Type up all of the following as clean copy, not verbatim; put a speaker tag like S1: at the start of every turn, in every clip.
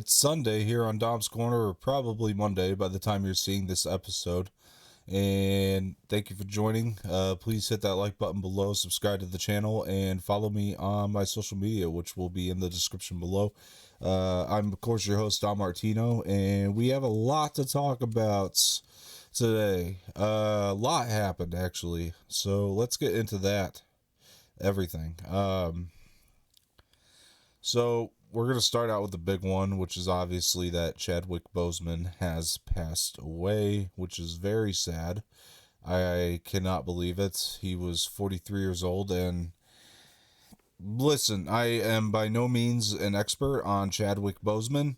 S1: It's Sunday here on Dom's Corner, or probably Monday by the time you're seeing this episode. And thank you for joining. Please hit that like button below, subscribe to the channel, and follow me on my social media, which will be in the description below. I'm, of course, your host, Dom Martino, and we have a lot to talk about today. A lot happened, actually. So let's get into that. Everything. So we're going to start out with the big one, which is obviously that Chadwick Boseman has passed away, which is very sad. I cannot believe it. He was 43 years old, and listen, I am by no means an expert on Chadwick Boseman.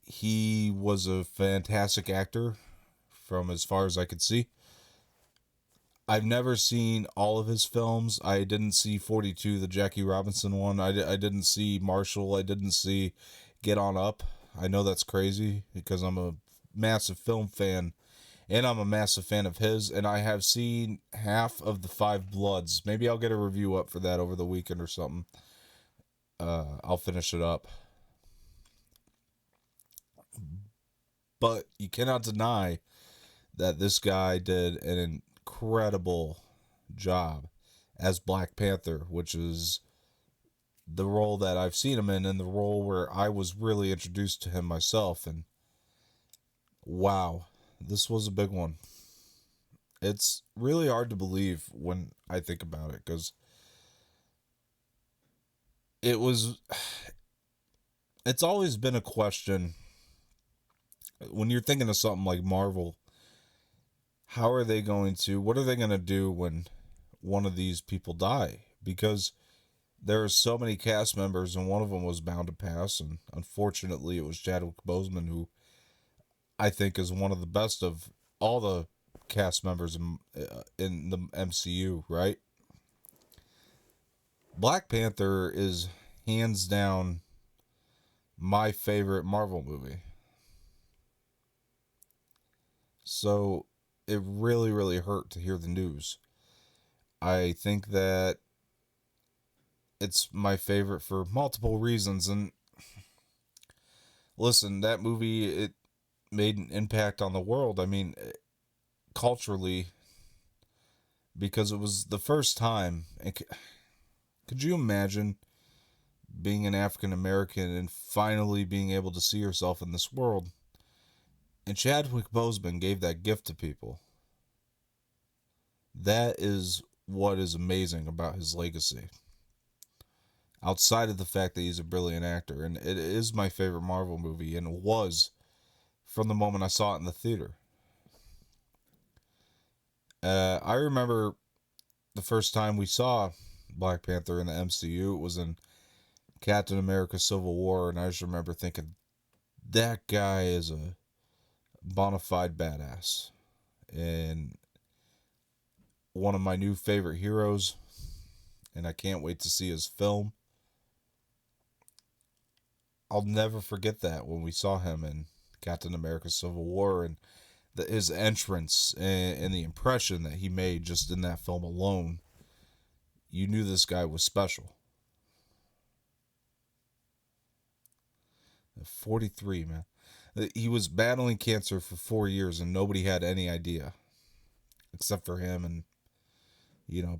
S1: He was a fantastic actor from as far as I could see. I've never seen all of his films. I didn't see 42, the Jackie Robinson one. I didn't see Marshall. I didn't see Get On Up. I know that's crazy because I'm a massive film fan and I'm a massive fan of his. And I have seen half of the Five Bloods. Maybe I'll get a review up for that over the weekend or something. I'll finish it up. But you cannot deny that this guy did an incredible job as Black Panther, which is the role that I've seen him in and the role where I was really introduced to him myself. And wow, this was a big one. It's really hard to believe when I think about it because it was, it's always been a question when you're thinking of something like Marvel. What are they going to do when one of these people die? Because there are so many cast members and one of them was bound to pass, and unfortunately it was Chadwick Boseman, who I think is one of the best of all the cast members in the MCU, right? Black Panther is hands down my favorite Marvel movie. So it really, really hurt to hear the news. I think that it's my favorite for multiple reasons. And listen, that movie, it made an impact on the world. I mean, culturally, because it was the first time. And could you imagine being an African American and finally being able to see yourself in this world? And Chadwick Boseman gave that gift to people. That is what is amazing about his legacy. Outside of the fact that he's a brilliant actor, and it is my favorite Marvel movie, and it was from the moment I saw it in the theater. I remember the first time we saw Black Panther in the MCU, it was in Captain America Civil War, and I just remember thinking, that guy is a bona fide badass. And one of my new favorite heroes, and I can't wait to see his film. I'll never forget that when we saw him in Captain America Civil War, and his entrance and the impression that he made just in that film alone. You knew this guy was special. 43, man. He was battling cancer for 4 years and nobody had any idea. Except for him and,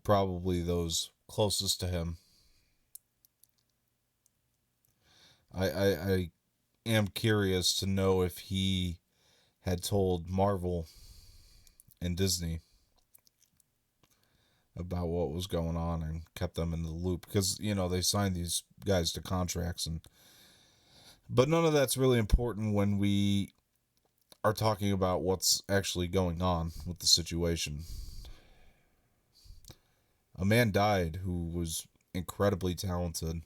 S1: probably those closest to him. I am curious to know if he had told Marvel and Disney about what was going on and kept them in the loop. Because, they signed these guys to contracts but none of that's really important when we are talking about what's actually going on with the situation. A man died who was incredibly talented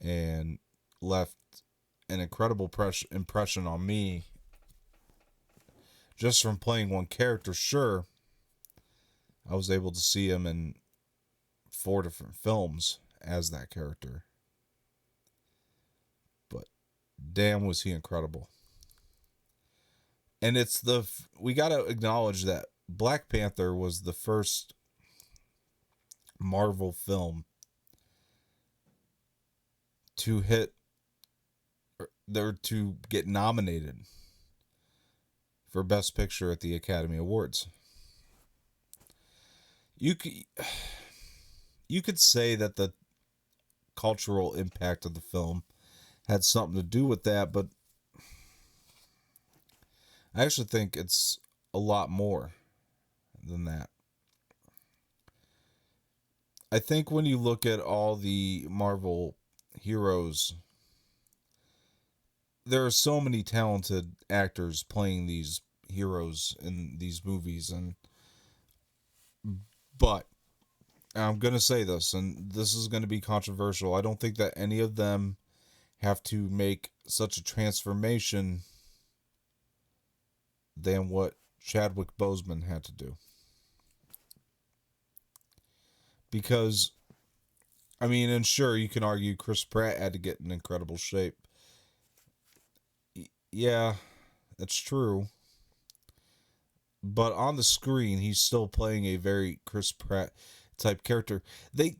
S1: and left an incredible impression on me just from playing one character. Sure, I was able to see him in 4 different films as that character. But damn, was he incredible. And we got to acknowledge that Black Panther was the first Marvel film to hit they're to get nominated for Best Picture at the Academy Awards. You could, you could say that the cultural impact of the film had something to do with that, but I actually think it's a lot more than that. I think when you look at all the Marvel heroes, there are so many talented actors playing these heroes in these movies, and but I'm going to say this, and this is going to be controversial. I don't think that any of them have to make such a transformation than what Chadwick Boseman had to do. Because, I mean, and sure, you can argue Chris Pratt had to get in incredible shape. Yeah, that's true. But on the screen, he's still playing a very Chris Pratt type character. They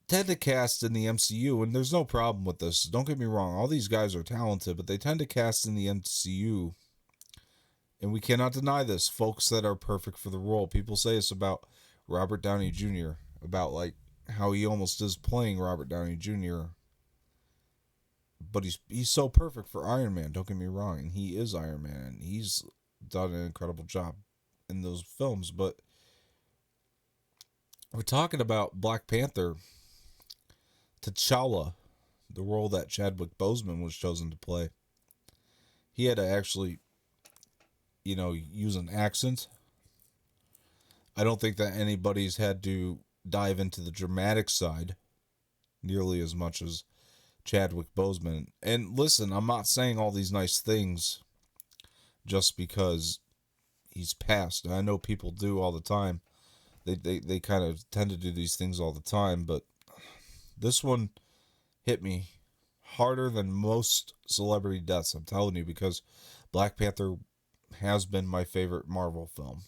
S1: tend to cast in the MCU, and there's no problem with this. Don't get me wrong, all these guys are talented, but they tend to cast in the MCU, and we cannot deny this. Folks that are perfect for the role. People say this about Robert Downey Jr., about like how he almost is playing Robert Downey Jr., but he's so perfect for Iron Man. Don't get me wrong, and he is Iron Man, and he's done an incredible job in those films. But we're talking about Black Panther, T'Challa, the role that Chadwick Boseman was chosen to play. He had to actually, use an accent. I don't think that anybody's had to dive into the dramatic side nearly as much as Chadwick Boseman. And listen, I'm not saying all these nice things just because he's passed. I know people do all the time. They kind of tend to do these things all the time, but this one hit me harder than most celebrity deaths, I'm telling you, because Black Panther has been my favorite Marvel film.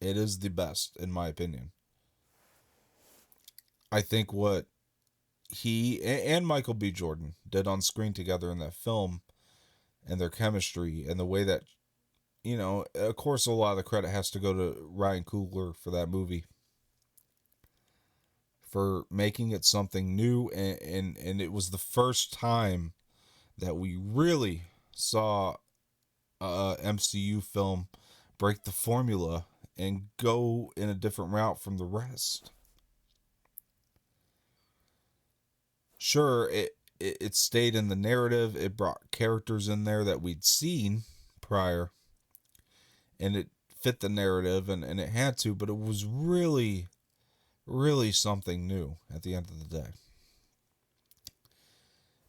S1: It is the best, in my opinion. I think what he and Michael B. Jordan did on screen together in that film, and their chemistry and the way that, of course, a lot of the credit has to go to Ryan Coogler for that movie, for making it something new, and it was the first time that we really saw a MCU film break the formula and go in a different route from the rest. Sure, it stayed in the narrative. It brought characters in there that we'd seen prior, and it fit the narrative, and it had to, but it was really, really something new at the end of the day.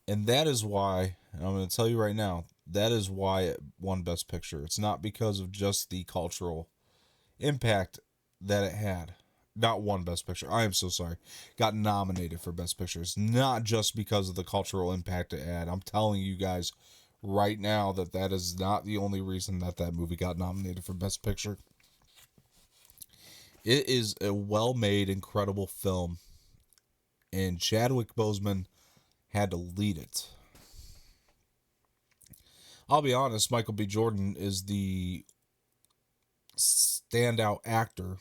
S1: And that is why, and I'm going to tell you right now, that is why it won Best Picture. It's not because of just the cultural impact that it had. Not won Best Picture. I am so sorry. Got nominated for Best Picture. It's not just because of the cultural impact it had. I'm telling you guys right now that that is not the only reason that that movie got nominated for Best Picture. It is a well-made, incredible film, and Chadwick Boseman had to lead it. I'll be honest, Michael B. Jordan is the standout actor.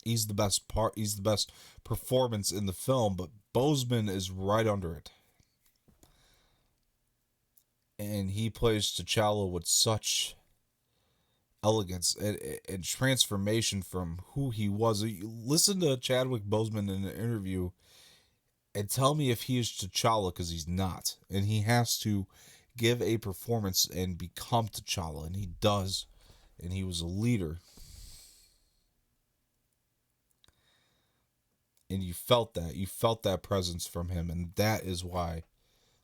S1: He's the best part. He's the best performance in the film, but Boseman is right under it, and he plays T'Challa with such elegance and transformation from who he was. Listen to Chadwick Boseman in an interview and tell me if he is T'Challa, because he's not, and he has to give a performance and become T'Challa, and he does, and he was a leader. And you felt that presence from him, and that is why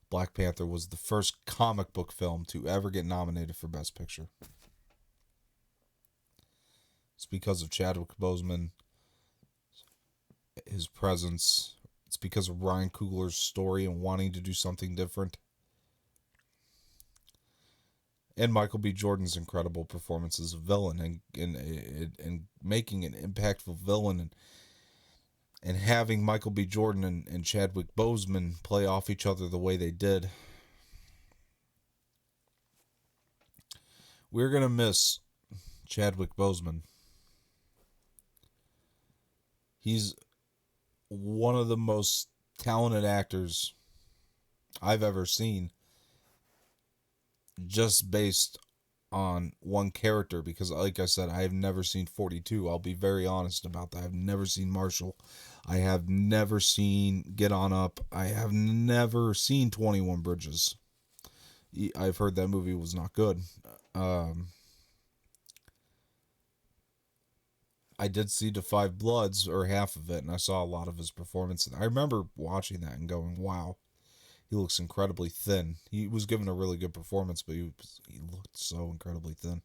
S1: Black Panther was the first comic book film to ever get nominated for Best Picture. It's because of Chadwick Boseman, his presence. It's because of Ryan Coogler's story and wanting to do something different. And Michael B. Jordan's incredible performance as a villain, and making an impactful villain, and having Michael B. Jordan and Chadwick Boseman play off each other the way they did. We're going to miss Chadwick Boseman. He's one of the most talented actors I've ever seen, just based on one character, because like I said, I have never seen 42. I'll be very honest about that. I've never seen Marshall. I have never seen Get On Up. I have never seen 21 Bridges. I've heard that movie was not good. I did see The Five Bloods, or half of it, and I saw a lot of his performance. And I remember watching that and going, wow, he looks incredibly thin. He was given a really good performance, but he looked so incredibly thin.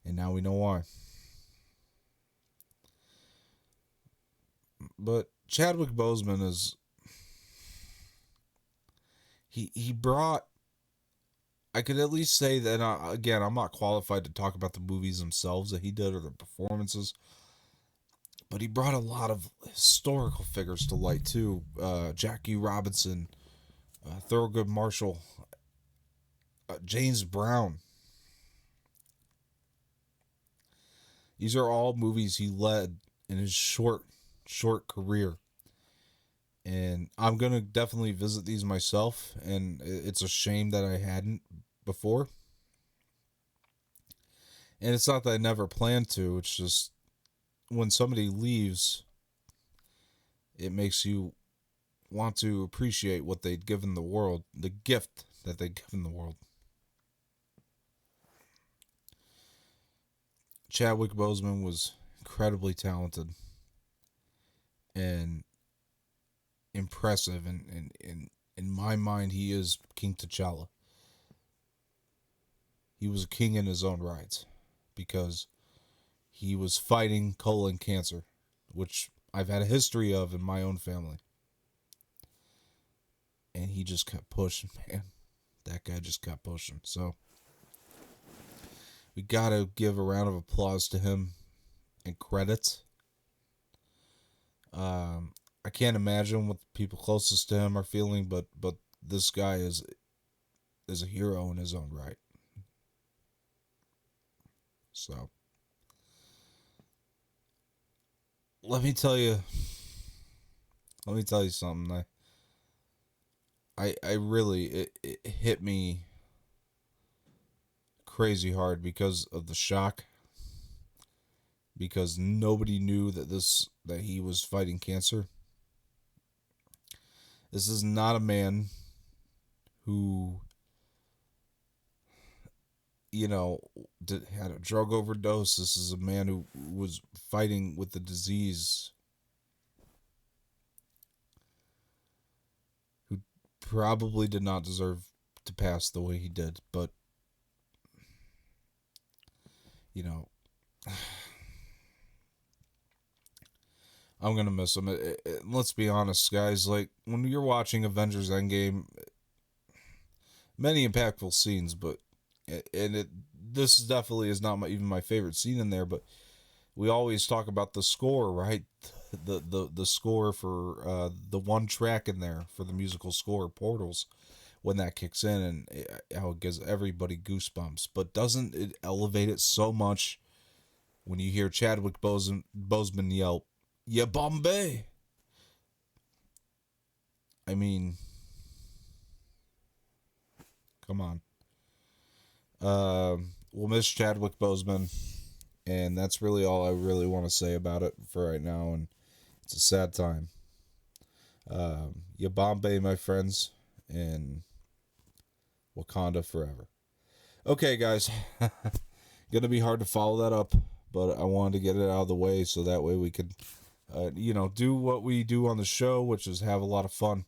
S1: And now we know why. But Chadwick Boseman is... He brought... I could at least say that, again, I'm not qualified to talk about the movies themselves that he did or the performances, but he brought a lot of historical figures to light too. Jackie Robinson, Thurgood Marshall, James Brown. These are all movies he led in his short career. And I'm going to definitely visit these myself, and it's a shame that I hadn't before. And it's not that I never planned to, it's just when somebody leaves, it makes you want to appreciate what they'd given the world, the gift that they'd given the world. Chadwick Boseman was incredibly talented and impressive, and in my mind, he is King T'Challa. He was a king in his own right because he was fighting colon cancer, which I've had a history of in my own family. And he just kept pushing, man. That guy just kept pushing. So we gotta give a round of applause to him and credit. I can't imagine what the people closest to him are feeling, but this guy is a hero in his own right. So let me tell you something. I really, it hit me crazy hard because of the shock, because nobody knew that he was fighting cancer. This is not a man who, had a drug overdose. This is a man who was fighting with the disease, who probably did not deserve to pass the way he did, but I'm gonna miss him. Let's be honest, guys. Like, when you're watching Avengers Endgame, many impactful scenes, but this definitely is not even my favorite scene in there. But we always talk about the score, right? The score for the one track in there for the musical score, Portals, when that kicks in, and how it gives everybody goosebumps. But doesn't it elevate it so much when you hear Chadwick Boseman yell, "Yeah, Bombay"? I mean, come on. We'll miss Chadwick Boseman, and that's really all I really want to say about it for right now. And it's a sad time. Yeah, Bombay, my friends, and Wakanda forever. Okay, guys. Gonna be hard to follow that up, but I wanted to get it out of the way so that way we could, do what we do on the show, which is have a lot of fun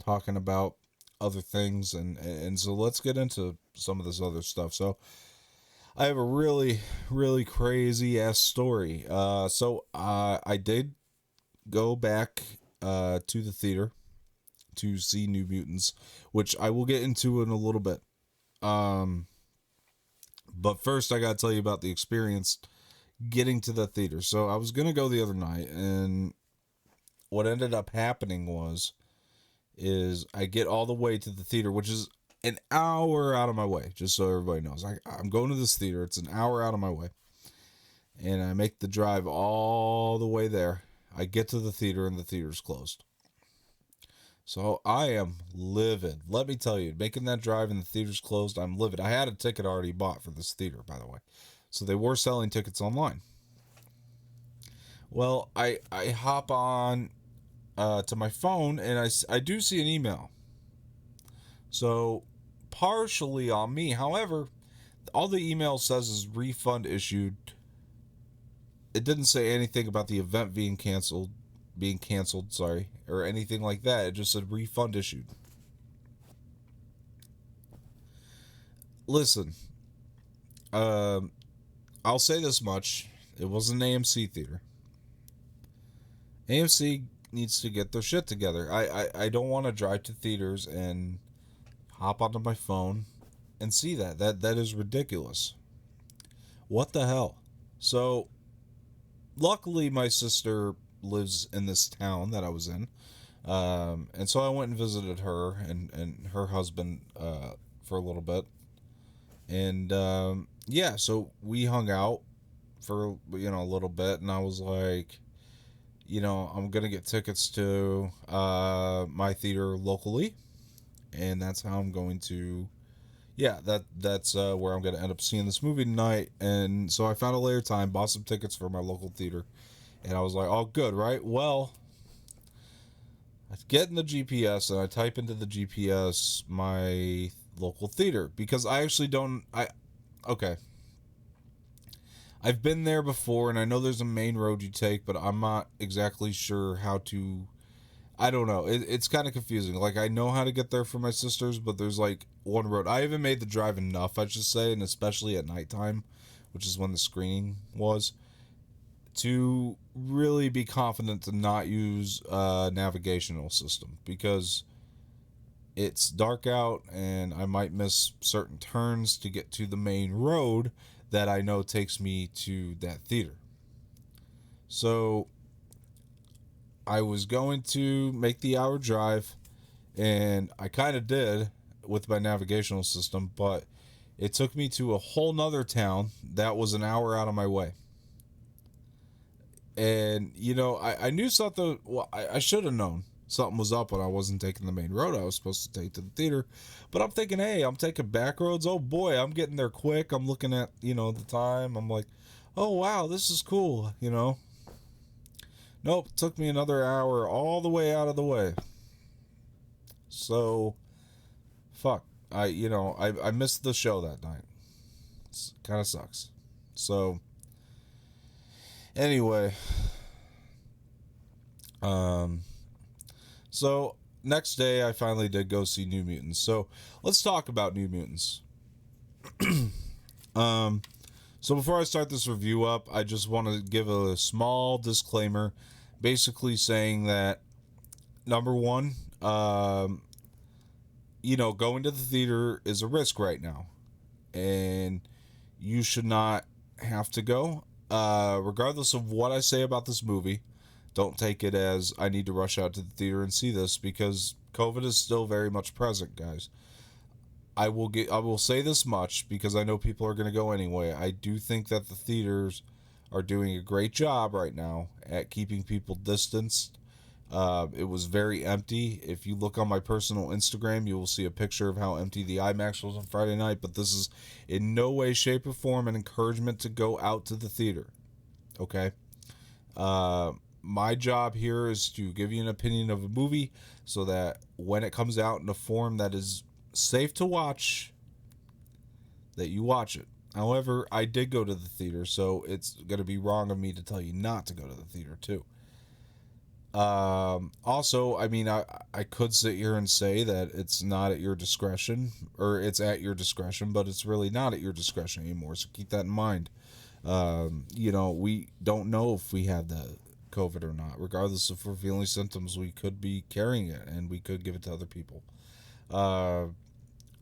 S1: talking about other things, and so let's get into some of this other stuff. So I have a really, really crazy ass story. I did go back to the theater to see New Mutants, which I will get into in a little bit. But first I gotta tell you about the experience getting to the theater. So I was gonna go the other night, and what ended up happening is I get all the way to the theater, which is an hour out of my way, just so everybody knows. I'm going to this theater. It's an hour out of my way. And I make the drive all the way there. I get to the theater and the theater's closed. So I am livid. Let me tell you, making that drive and the theater's closed, I'm livid. I had a ticket already bought for this theater, by the way. So they were selling tickets online. Well, I hop on to my phone and I do see an email. So partially on me. However, all the email says is refund issued. It didn't say anything about the event being canceled, sorry, or anything like that. It just said refund issued. Listen, I'll say this much. It was an AMC theater. AMC needs to get their shit together. I don't want to drive to theaters and hop onto my phone and see that. That is ridiculous. What the hell? So, luckily, my sister lives in this town that I was in. And so I went and visited her and her husband for a little bit. And yeah, so we hung out for a little bit, and I was like, I'm gonna get tickets to my theater locally, and that's how I'm going to. Yeah, that's where I'm gonna end up seeing this movie tonight. And so I found a later time, bought some tickets for my local theater, and I was like, "Oh, good, right? Well, I get in the GPS and I type into the GPS my local theater because I actually don't. Okay. I've been there before, and I know there's a main road you take, but I'm not exactly sure how to. I don't know. It's kind of confusing. Like, I know how to get there for my sisters, but there's like one road. I haven't made the drive enough, I should say, and especially at nighttime, which is when the screening was, to really be confident to not use a navigational system because it's dark out and I might miss certain turns to get to the main road that I know takes me to that theater. So I was going to make the hour drive, and I kind of did with my navigational system, but it took me to a whole nother town that was an hour out of my way. And, I knew something, well, I should have known something was up when I wasn't taking the main road I was supposed to take to the theater. But I'm thinking, hey, I'm taking back roads. Oh boy, I'm getting there quick. I'm looking at, the time. I'm like, oh wow, this is cool. Nope, it took me another hour all the way out of the way. So, fuck. I missed the show that night. It kind of sucks. So, anyway, um, so next day I finally did go see New Mutants. So let's talk about New Mutants. So before I start this review up, I just want to give a small disclaimer, basically saying that number one, going to the theater is a risk right now, and you should not have to go. Regardless of what I say about this movie, don't take it as I need to rush out to the theater and see this because COVID is still very much present, guys. I will say this much because I know people are going to go anyway. I do think that the theaters are doing a great job right now at keeping people distanced. It was very empty. If you look on my personal Instagram, you will see a picture of how empty the IMAX was on Friday night. But this is in no way, shape, or form an encouragement to go out to the theater. Okay? My job here is to give you an opinion of a movie so that when it comes out in a form that is safe to watch, that you watch it. However, I did go to the theater, so it's going to be wrong of me to tell you not to go to the theater too. Also, I mean, I could sit here and say that it's not at your discretion, or it's at your discretion, but it's really not at your discretion anymore, so keep that in mind. We don't know if we have the COVID or not. Regardless if we're feeling symptoms, we could be carrying it, and we could give it to other people.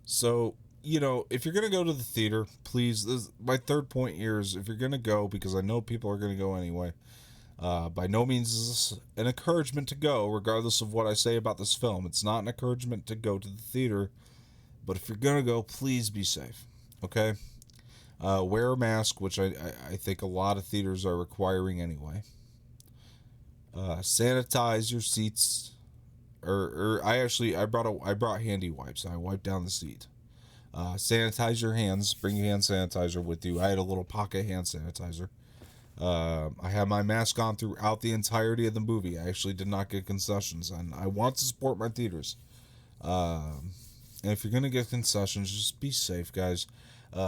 S1: So, if you're going to go to the theater, please, my third point here is if you're going to go, because I know people are going to go anyway, by no means is this an encouragement to go, regardless of what I say about this film. It's not an encouragement to go to the theater, But if you're gonna go, please be safe. Okay. Wear a mask, which I think a lot of theaters are requiring anyway. Sanitize your seats, or I brought handy wipes. I wiped down the seat. Sanitize your hands. Bring your hand sanitizer with you. I had a little pocket hand sanitizer. I had my mask on throughout the entirety of the movie. I actually did not get concessions, and I want to support my theaters. And if you're gonna get concessions, just be safe, guys.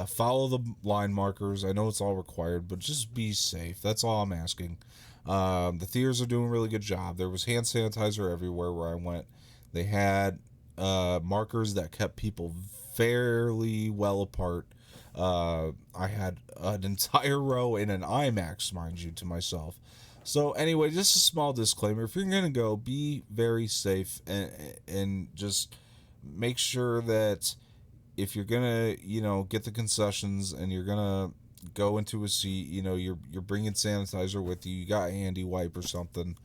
S1: Follow the line markers. I know it's all required, but just be safe. That's all I'm asking. The theaters are doing a really good job. There was hand sanitizer everywhere where I went. They had markers that kept people fairly well apart. I had an entire row in an IMAX, mind you, to myself. So anyway, just a small disclaimer: if you're gonna go, be very safe and just make sure that if you're gonna get the concessions and you're gonna go into a seat, you're bringing sanitizer with you. You got a handy wipe or something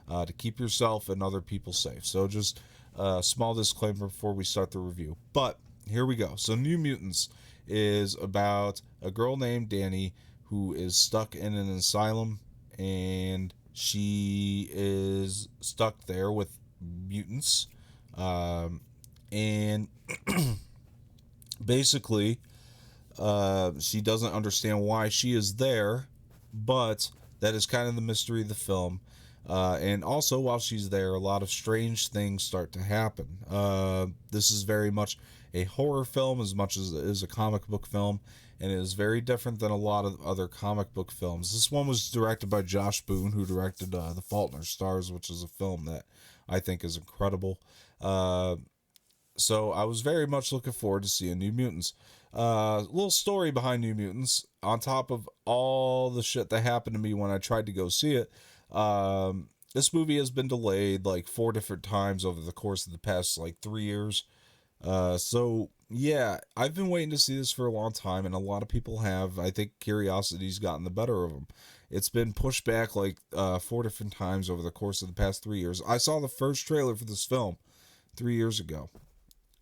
S1: to keep yourself and other people safe. So just a small disclaimer before we start the review. But here we go. So New Mutants is about a girl named Danny who is stuck in an asylum, and she is stuck there with mutants. And basically, she doesn't understand why she is there, but that is kind of the mystery of the film. And also, while she's there, a lot of strange things start to happen. This is very much a horror film as much as it is a comic book film, and it is very different than a lot of other comic book films. This one was directed by Josh Boone, who directed The Fault in Our Stars, which is a film that I think is incredible. So I was very much looking forward to seeing New Mutants. Little story behind New Mutants. On top of all the shit that happened to me when I tried to go see it, this movie has been delayed like 4 different times over the course of the past like 3 years. So yeah, I've been waiting to see this for a long time, and a lot of people have. I think curiosity's gotten the better of them. It's been pushed back like 4 different times over the course of the past 3 years. I saw the first trailer for this film 3 years ago.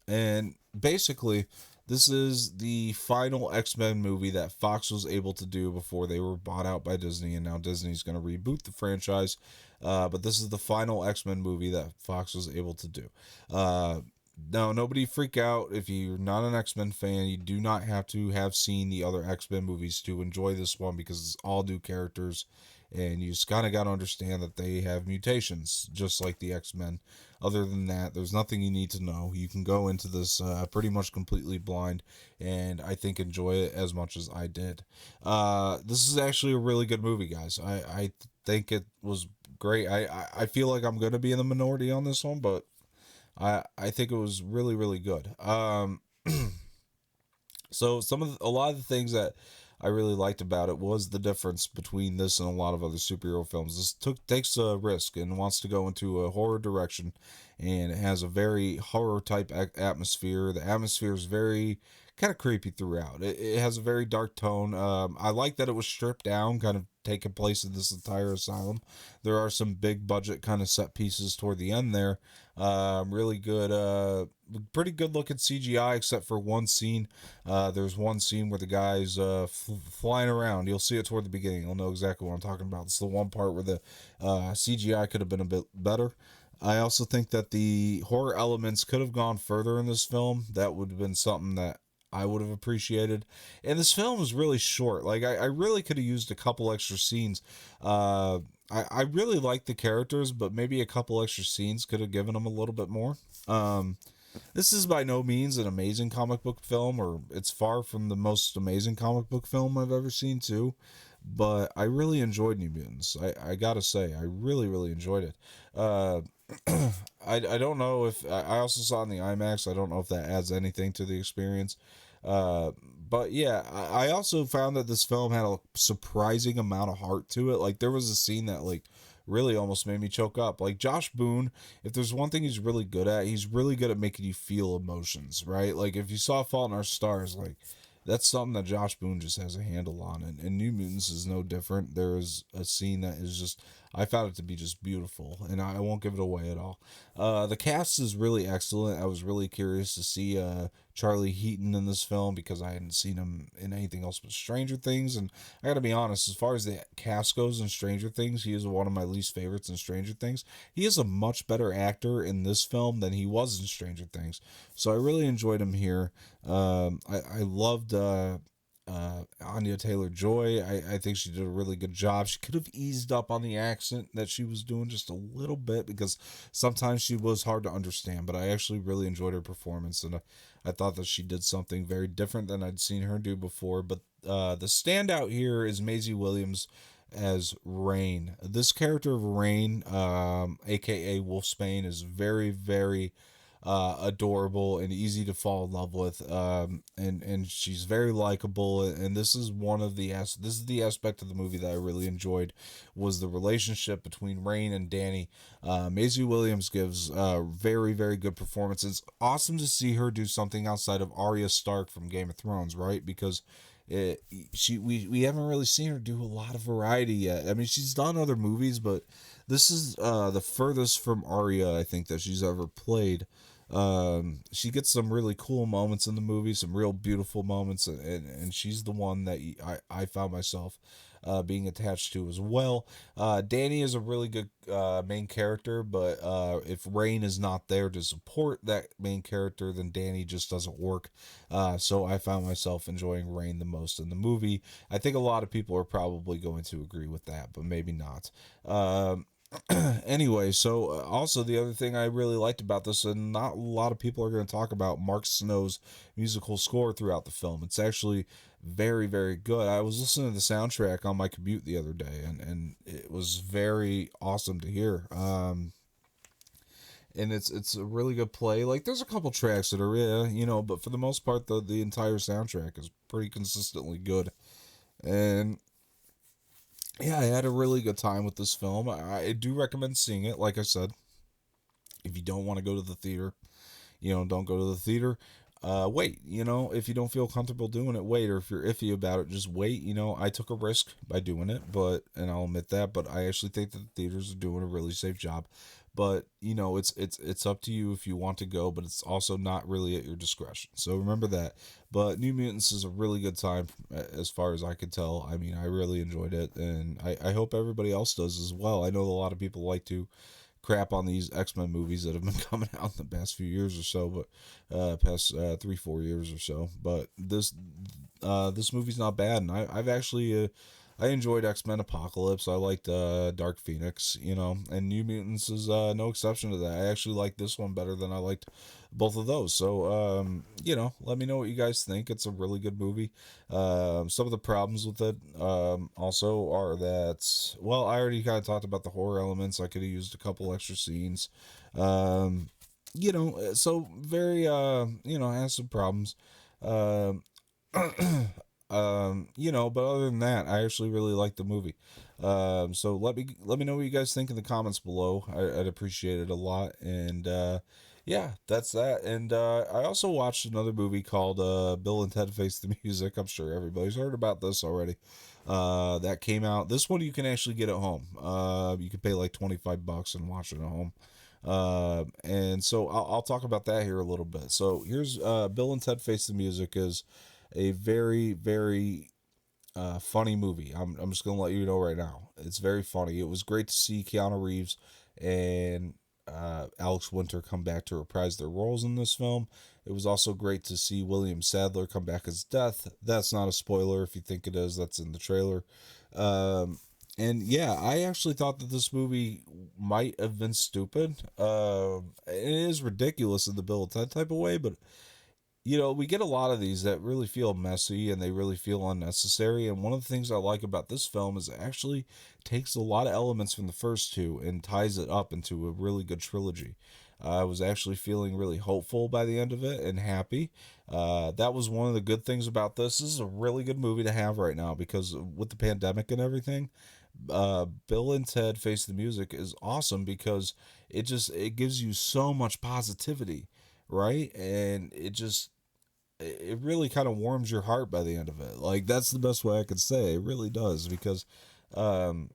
S1: And basically, this is the final X-Men movie that Fox was able to do before they were bought out by Disney, and now Disney's going to reboot the franchise. But this is the final X-Men movie that Fox was able to do. Now, nobody freak out if you're not an X-Men fan. You do not have to have seen the other X-Men movies to enjoy this one, because it's all new characters, and you just kind of got to understand that they have mutations, just like the X-Men. Other than that, there's nothing you need to know. You can go into this pretty much completely blind, and I think enjoy it as much as I did. This is actually a really good movie, guys. I think it was great. I feel like I'm going to be in the minority on this one, but I think it was really, really good. So a lot of the things that I really liked about it was the difference between this and a lot of other superhero films. This takes a risk and wants to go into a horror direction, and it has a very horror type atmosphere. The atmosphere is very kind of creepy throughout. It has a very dark tone. I like that it was stripped down, kind of taking place in this entire asylum. There are some big budget kind of set pieces toward the end there. Really good, pretty good looking CGI, except for one scene. There's one scene where the guy's flying around. You'll see it toward the beginning. You'll know exactly what I'm talking about. It's the one part where the CGI could have been a bit better. I also think that the horror elements could have gone further in this film. That would have been something that I would have appreciated. And this film is really short. Like, I really could have used a couple extra scenes. I really like the characters, but maybe a couple extra scenes could have given them a little bit more. This is by no means an amazing comic book film, or it's far from the most amazing comic book film I've ever seen too. But I really enjoyed New Mutants. I gotta say, I really, really enjoyed it. I don't know if I also saw it in the IMAX. I don't know if that adds anything to the experience. But yeah, I also found that this film had a surprising amount of heart to it. Like, there was a scene that like really almost made me choke up. Like, Josh Boone, if there's one thing he's really good at, he's really good at making you feel emotions, right? Like, if you saw Fault in Our Stars, like, that's something that Josh Boone just has a handle on, and New Mutants is no different. There is a scene that is just, I found it to be just beautiful, and I won't give it away at all. The cast is really excellent. I was really curious to see Charlie Heaton in this film because I hadn't seen him in anything else but Stranger Things. And I gotta be honest, as far as the cast goes in Stranger Things, he is one of my least favorites in Stranger Things. He is a much better actor in this film than he was in Stranger Things. So I really enjoyed him here. I loved Anya Taylor Joy. I think she did a really good job. She could have eased up on the accent that she was doing just a little bit because sometimes she was hard to understand, but I actually really enjoyed her performance, and I thought that she did something very different than I'd seen her do before. But the standout here is Maisie Williams as Rain. This character of Rain, aka Wolfsbane, is very, very adorable and easy to fall in love with. And she's very likable. And this is one of this is the aspect of the movie that I really enjoyed was the relationship between Rain and Danny. Maisie Williams gives very, very good performance. It's awesome to see her do something outside of Arya Stark from Game of Thrones, right? Because we haven't really seen her do a lot of variety yet. I mean, she's done other movies, but this is the furthest from Arya I think that she's ever played. She gets some really cool moments in the movie, some real beautiful moments, and she's the one that I found myself being attached to as well. Danny is a really good main character, but if Rain is not there to support that main character, then Danny just doesn't work. So I found myself enjoying Rain the most in the movie. I think a lot of people are probably going to agree with that, but maybe not. Anyway, so also the other thing I really liked about this, and not a lot of people are going to talk about Mark Snow's musical score throughout the film. It's actually very, very good. I was listening to the soundtrack on my commute the other day, and it was very awesome to hear. And it's a really good play. Like there's a couple tracks that are but for the most part, the entire soundtrack is pretty consistently good. And yeah, I had a really good time with this film. I do recommend seeing it. Like I said, if you don't want to go to the theater, don't go to the theater. Wait, if you don't feel comfortable doing it, wait. Or if you're iffy about it, just wait. I took a risk by doing it, and I'll admit that. But I actually think that the theaters are doing a really safe job. But it's up to you if you want to go, but it's also not really at your discretion. So remember that. But New Mutants is a really good time, as far as I could tell. I mean, I really enjoyed it, and I hope everybody else does as well. I know a lot of people like to crap on these X-Men movies that have been coming out in the past few years or so, but past 3-4 years or so. But this movie's not bad, and I've actually I enjoyed X-Men Apocalypse. I liked Dark Phoenix, and New Mutants is no exception to that. I actually like this one better than I liked both of those. So let me know what you guys think. It's a really good movie. Some of the problems with it also are that, well, I already kind of talked about the horror elements. I could have used a couple extra scenes. Um, so very has some problems. Um, but other than that, I actually really like the movie. So let me know what you guys think in the comments below. I'd appreciate it a lot. And yeah, that's that. And I also watched another movie called Bill and Ted Face the Music. I'm sure everybody's heard about this already. That came out. This one you can actually get at home. You can pay like $25 and watch it at home. And so I'll talk about that here a little bit. So here's Bill and Ted Face the Music is a very, very funny movie. I'm just gonna let you know right now. It's very funny. It was great to see Keanu Reeves and Alex Winter come back to reprise their roles in this film. It was also great to see William Sadler come back as Death. That's not a spoiler if you think it is. That's in the trailer. And yeah, I actually thought that this movie might have been stupid. It is ridiculous in the Bill and Ted type of way, but we get a lot of these that really feel messy and they really feel unnecessary. And one of the things I like about this film is it actually takes a lot of elements from the first two and ties it up into a really good trilogy. I was actually feeling really hopeful by the end of it and happy. That was one of the good things about this. This is a really good movie to have right now because with the pandemic and everything, Bill and Ted Face the Music is awesome because it gives you so much positivity, right? And it really kind of warms your heart by the end of it. Like that's the best way I could say. It really does because um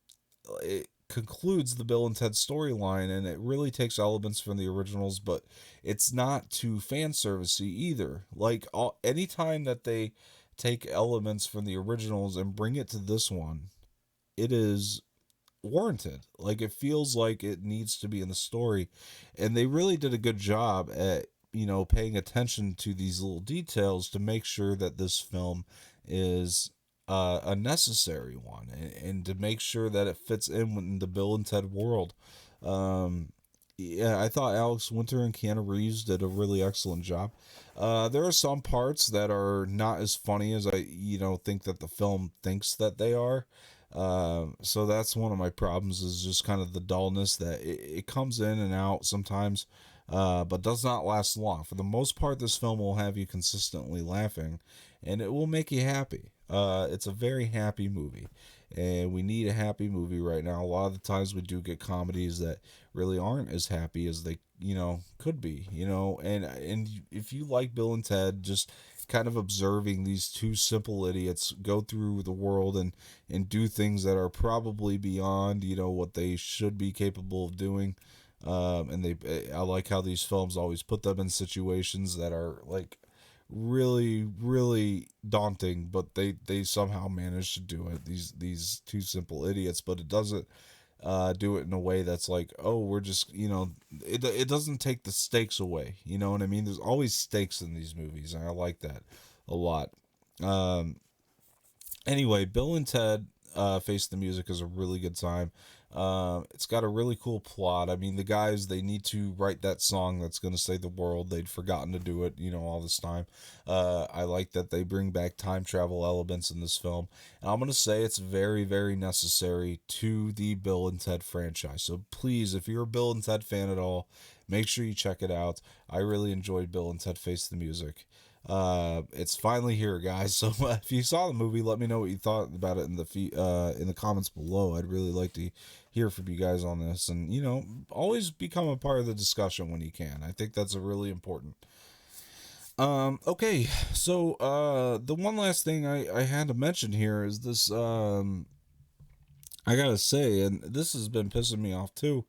S1: concludes the Bill and Ted storyline, and it really takes elements from the originals, but it's not too fan servicey either. Like anytime that they take elements from the originals and bring it to this one, it is warranted. Like it feels like it needs to be in the story, and they really did a good job at paying attention to these little details to make sure that this film is a necessary one, and to make sure that it fits in the Bill and Ted world. Um, yeah, I thought Alex Winter and Keanu Reeves did a really excellent job. There are some parts that are not as funny as I, think that the film thinks that they are. So that's one of my problems is just kind of the dullness that it comes in and out sometimes, but does not last long. For the most part, this film will have you consistently laughing, and it will make you happy. It's a very happy movie, and we need a happy movie right now. A lot of the times we do get comedies that really aren't as happy as they could be. And if you like Bill and Ted, just kind of observing these two simple idiots go through the world and do things that are probably beyond what they should be capable of doing. I like how these films always put them in situations that are like really really daunting, but they somehow manage to do it. These two simple idiots, but it doesn't do it in a way that's like, oh, we're just it doesn't take the stakes away. You know what I mean? There's always stakes in these movies, and I like that a lot. Um, Anyway, Bill and Ted Face the Music is a really good time. It's got a really cool plot. I mean, the guys, they need to write that song that's going to save the world. They'd forgotten to do it, all this time. I like that they bring back time travel elements in this film. And I'm going to say it's very, very necessary to the Bill and Ted franchise. So please, if you're a Bill and Ted fan at all, make sure you check it out. I really enjoyed Bill and Ted Face the Music. It's finally here, guys. So if you saw the movie, let me know what you thought about it in the comments below. I'd really like to hear from you guys on this, and always become a part of the discussion when you can. I think that's a really important. Okay, so the one last thing I had to mention here is this. I gotta say, and this has been pissing me off too.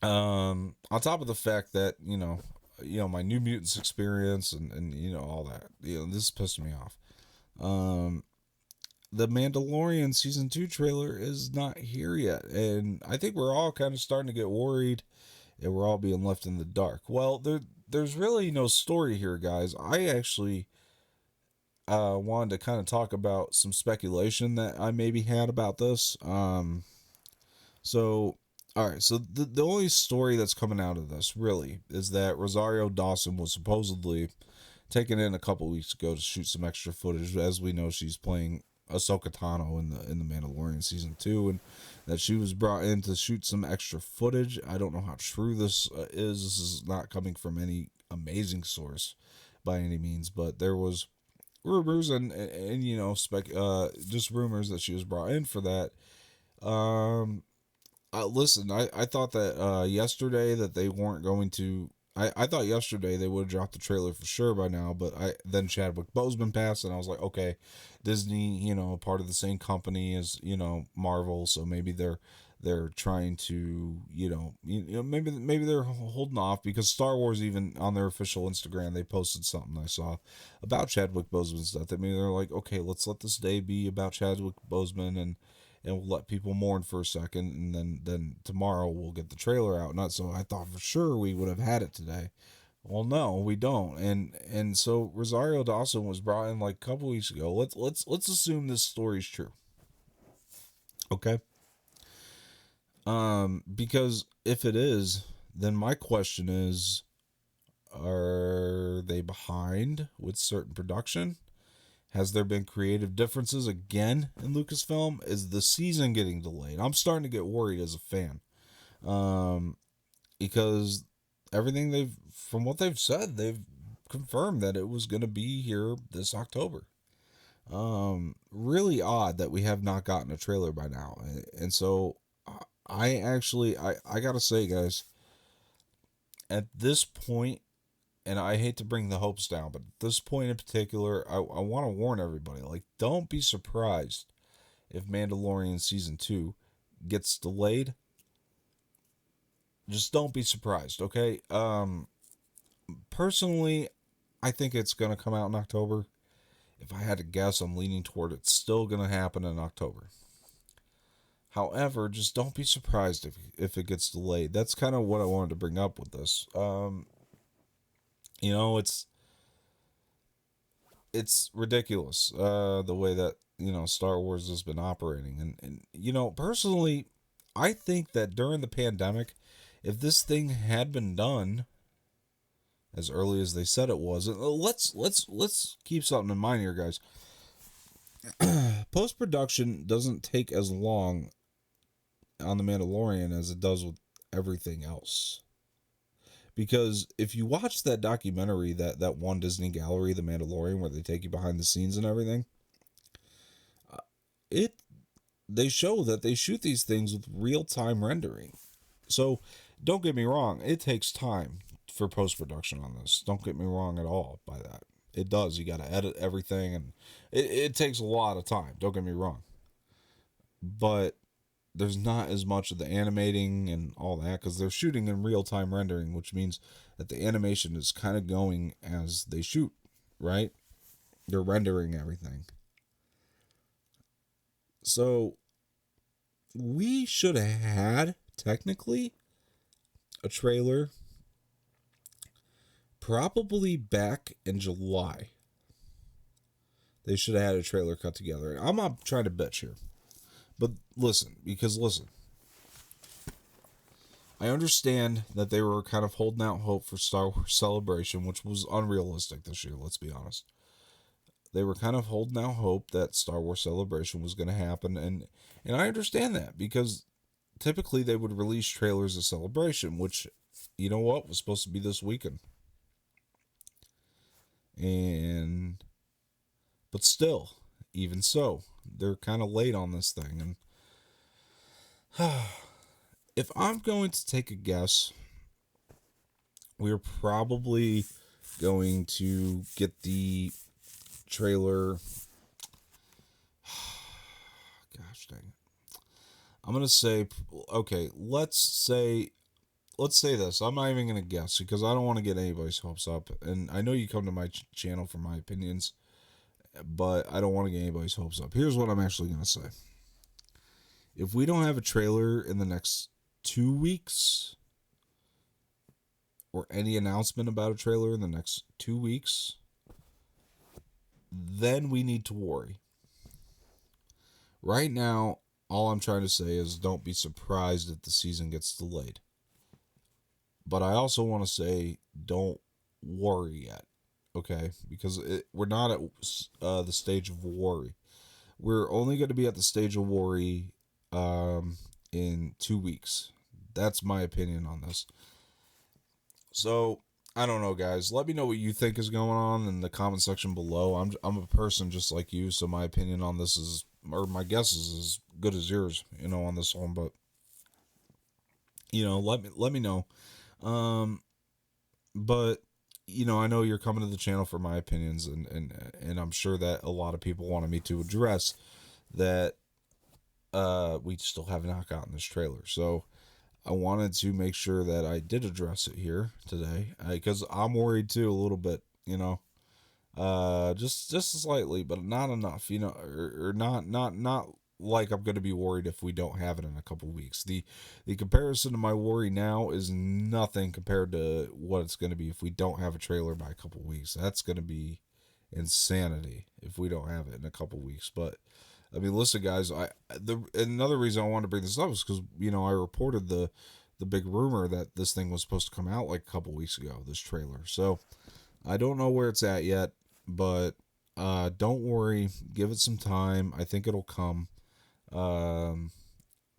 S1: On top of the fact that my New Mutants experience and all that, this pissed me off. Um, the Mandalorian season 2 trailer is not here yet, and I think we're all kind of starting to get worried, and we're all being left in the dark. Well, there's really no story here, guys. I actually wanted to kind of talk about some speculation that I maybe had about this. So, all right. So the only story that's coming out of this really is that Rosario Dawson was supposedly taken in a couple weeks ago to shoot some extra footage. As we know, she's playing Ahsoka Tano in the Mandalorian season 2, and that she was brought in to shoot some extra footage. I don't know how true this is. This is not coming from any amazing source by any means, but there was rumors and just rumors that she was brought in for that. Um, Listen, I thought that yesterday that they weren't going to. I thought yesterday they would have dropped the trailer for sure by now, but then Chadwick Boseman passed, and I was like, okay, Disney, part of the same company as Marvel, so maybe they're trying to maybe they're holding off because Star Wars, even on their official Instagram, they posted something I saw about Chadwick Boseman's death. I mean, they're like, okay, let's let this day be about Chadwick Boseman, and we'll let people mourn for a second, and then tomorrow we'll get the trailer out. Not so I thought for sure we would have had it today. Well, no, we don't. And so Rosario Dawson was brought in like a couple weeks ago. Let's assume this story's true. Okay. Because if it is, then my question is, are they behind with certain production? Has there been creative differences again in Lucasfilm? Is the season getting delayed? I'm starting to get worried as a fan. Um, because everything from what they've said, they've confirmed that it was going to be here this October. Really odd that we have not gotten a trailer by now. And so I gotta say, guys, at this point, and I hate to bring the hopes down, but at this point in particular, I want to warn everybody, like, don't be surprised if Mandalorian season 2 gets delayed, just don't be surprised, okay? Personally, I think it's going to come out in October. If I had to guess, I'm leaning toward it's still going to happen in October. However, just don't be surprised if it gets delayed. That's kind of what I wanted to bring up with this. You know, it's ridiculous the way that Star Wars has been operating, and personally, I think that during the pandemic, if this thing had been done as early as they said it was, let's keep something in mind here, guys. Post production doesn't take as long on the Mandalorian as it does with everything else. Because if you watch that documentary, that one Disney Gallery, The Mandalorian, where they take you behind the scenes and everything, it they show that they shoot these things with real time rendering. So don't get me wrong, it takes time for post production on this. Don't get me wrong at all by that. It does. You got to edit everything, and it takes a lot of time. Don't get me wrong, but there's not as much of the animating and all that because they're shooting in real time rendering, which means that the animation is kind of going as they shoot, right? They're rendering everything. So we should have had technically a trailer probably back in July. They should have had a trailer cut together. I'm not trying to bitch here. But listen, I understand that they were kind of holding out hope for Star Wars Celebration, which was unrealistic this year, let's be honest. They were kind of holding out hope that Star Wars Celebration was going to happen, and I understand that because typically they would release trailers of Celebration, which, you know what, was supposed to be this weekend. But still, even so, they're kind of late on this thing, and if I'm going to take a guess, we're probably going to get the trailer. Gosh dang it. I'm going to say, okay, let's say this. I'm not even going to guess because I don't want to get anybody's hopes up. And I know you come to my channel for my opinions, but I don't want to get anybody's hopes up. Here's what I'm actually going to say. If we don't have a trailer in the next 2 weeks, or any announcement about a trailer in the next 2 weeks, then we need to worry. Right now, all I'm trying to say is don't be surprised if the season gets delayed. But I also want to say don't worry yet, okay? Because we're not at the stage of worry. We're only going to be at the stage of worry in 2 weeks. That's my opinion on this. So, I don't know, guys. Let me know what you think is going on in the comment section below. I'm a person just like you, so my opinion on this is, or my guess is as good as yours, on this one. But let me know. But I know you're coming to the channel for my opinions, and I'm sure that a lot of people wanted me to address that. We still have not gotten this trailer, so I wanted to make sure that I did address it here today because I'm worried too a little bit, just slightly, but not enough, or not like I'm going to be worried if we don't have it in a couple weeks. The comparison to my worry now is nothing compared to what it's going to be if we don't have a trailer by a couple weeks. That's going to be insanity if we don't have it in a couple weeks. But I mean, listen, guys. Another reason I wanted to bring this up is because I reported the big rumor that this thing was supposed to come out like a couple weeks ago. This trailer, so I don't know where it's at yet, but don't worry. Give it some time. I think it'll come.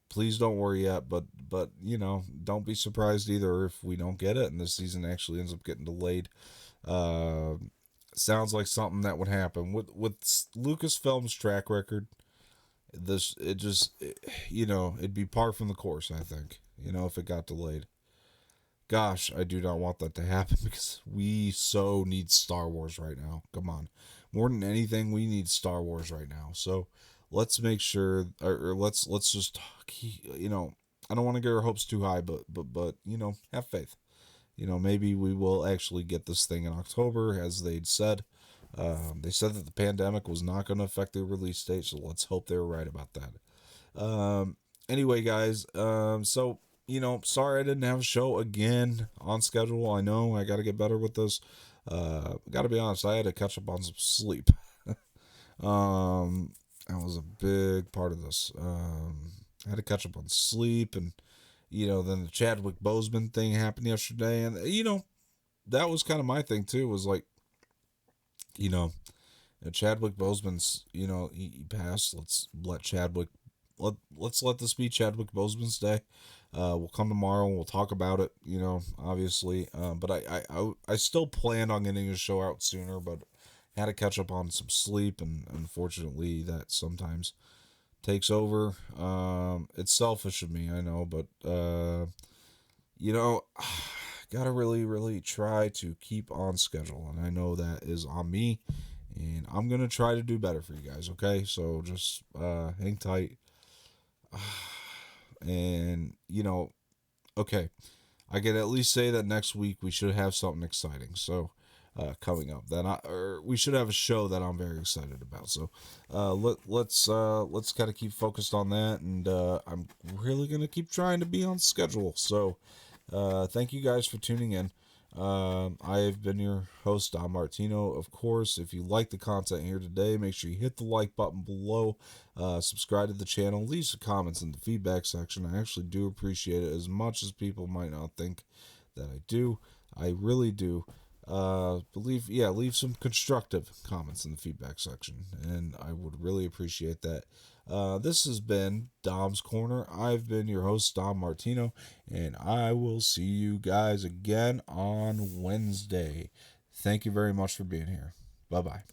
S1: Please don't worry yet, but don't be surprised either if we don't get it and this season actually ends up getting delayed. Sounds like something that would happen with Lucasfilm's track record. It'd be par from the course, I think, if it got delayed. Gosh, I do not want that to happen because we so need Star Wars right now. Come on. More than anything, we need Star Wars right now. So let's make sure, or let's just, I don't want to get our hopes too high, but have faith. Maybe we will actually get this thing in October, as they'd said. They said that the pandemic was not going to affect their release date, so let's hope they're right about that. Anyway, guys, so sorry I didn't have a show again on schedule. I know I got to get better with this. Got to be honest, I had to catch up on some sleep. That was a big part of this. I had to catch up on sleep, and then the Chadwick Boseman thing happened yesterday, and that was kind of my thing too. Was like, you know, Chadwick Boseman's, he passed. Let's let this be Chadwick Boseman's day. We'll come tomorrow and we'll talk about it. Obviously. But I still planned on getting a show out sooner, but had to catch up on some sleep, and unfortunately that sometimes takes over. It's selfish of me, I know, but you know, gotta really, really try to keep on schedule, and I know that is on me, and I'm gonna try to do better for you guys. Okay, so just hang tight, and okay, I can at least say that next week we should have something exciting. So. Coming up, or we should have a show that I'm very excited about. So, let's kind of keep focused on that, and I'm really gonna keep trying to be on schedule. So, thank you guys for tuning in. I've been your host, Don Martino. Of course, if you like the content here today, make sure you hit the like button below, subscribe to the channel, leave some comments in the feedback section. I actually do appreciate it as much as people might not think that I do. I really do. Leave some constructive comments in the feedback section, and I would really appreciate that. This has been Dom's Corner. I've been your host, Dom Martino, and I will see you guys again on Wednesday. Thank you very much for being here. Bye bye.